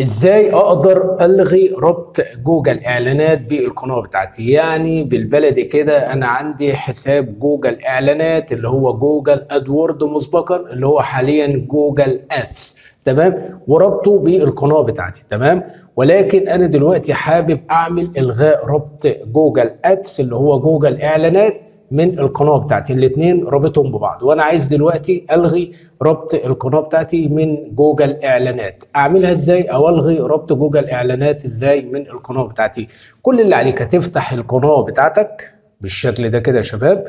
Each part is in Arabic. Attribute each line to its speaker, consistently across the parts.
Speaker 1: ازاي اقدر الغي ربط جوجل اعلانات بالقناه بتاعتي؟ يعني بالبلدي كده انا عندي حساب جوجل اعلانات اللي هو جوجل ادورد مسبقا، اللي هو حاليا جوجل ابس، تمام، وربطه بالقناه بتاعتي، تمام. ولكن انا دلوقتي حابب اعمل الغاء ربط جوجل ادس اللي هو جوجل اعلانات من القناه بتاعتي، الاثنين رابطهم ببعض، وانا عايز دلوقتي الغي ربط القناه بتاعتي من جوجل اعلانات. اعملها ازاي او الغي ربط جوجل اعلانات ازاي من القناه بتاعتي؟ كل اللي عليك هتفتح القناه بتاعتك بالشكل ده كده يا شباب،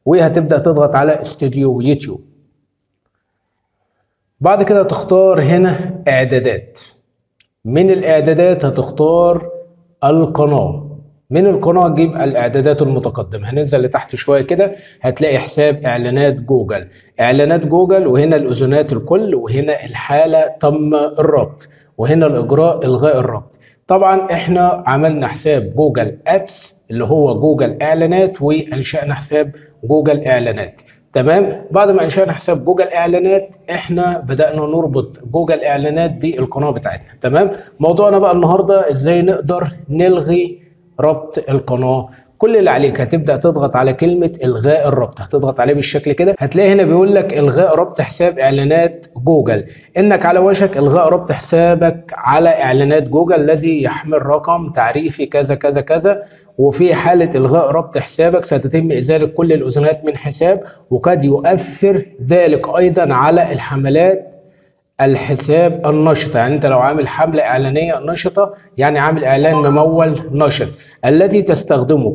Speaker 1: وهتبدا تضغط على استوديو يوتيوب. بعد كده تختار هنا اعدادات. من الاعدادات هتختار القناه. من القناه تجيب الاعدادات المتقدمه، هننزل لتحت شويه كده هتلاقي حساب اعلانات جوجل، اعلانات جوجل، وهنا الاذونات الكل، وهنا الحاله تم الربط، وهنا الاجراء الغاء الربط. طبعا احنا عملنا حساب جوجل ادس اللي هو جوجل اعلانات، وانشانا حساب جوجل اعلانات، تمام. بعد ما انشانا حساب جوجل اعلانات احنا بدانا نربط جوجل اعلانات بالقناه بتاعتنا، تمام. موضوعنا بقى النهارده ازاي نقدر نلغي ربط القناه. كل اللي عليك هتبدا تضغط على كلمه الغاء الربط، هتضغط عليه بالشكل كده، هتلاقي هنا بيقول لك الغاء ربط حساب اعلانات جوجل، انك على وشك الغاء ربط حسابك على اعلانات جوجل الذي يحمل رقم تعريفي كذا كذا كذا، وفي حالة إلغاء ربط حسابك ستتم إزالة كل الأذونات من حساب، وقد يؤثر ذلك أيضا على الحملات الحساب النشطة. يعني أنت لو عامل حملة إعلانية نشطة، يعني عامل إعلان ممول نشط التي تستخدم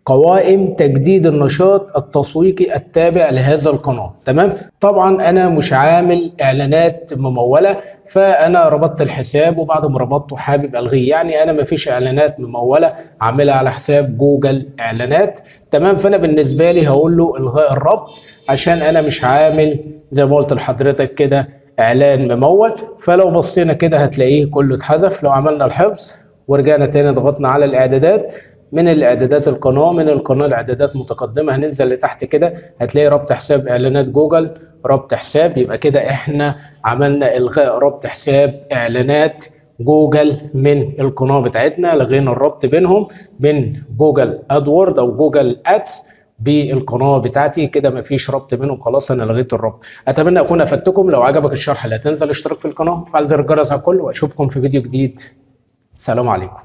Speaker 1: قوائم تجديد النشاط التسويقي التابع لهذا القناة، تمام. طبعا انا مش عامل اعلانات ممولة، فانا ربطت الحساب، وبعد ما ربطته حابب الغيه. يعني انا ما فيش اعلانات ممولة عاملها على حساب جوجل اعلانات، تمام. فانا بالنسبة لي هقول له الغاء الربط، عشان انا مش عامل زي ما قلت لحضرتك كده اعلان ممول. فلو بصينا كده هتلاقيه كله اتحذف. لو عملنا الحفظ ورجعنا تاني ضغطنا على الاعدادات، من الاعدادات القناه، من القناه الاعدادات متقدمه، هننزل لتحت كده هتلاقي ربط حساب اعلانات جوجل، ربط حساب. يبقى كده احنا عملنا الغاء ربط حساب اعلانات جوجل من القناه بتاعتنا، لغينا الربط بينهم، بين جوجل ادورد او جوجل ادس بالقناه بتاعتي. كده مفيش ربط بينهم، خلاص انا لغيت الربط. اتمنى اكون افدتكم. لو عجبك الشرح لا تنسى الاشتراك في القناه وتفعل زر الجرس على الكل، واشوفكم في فيديو جديد. السلام عليكم.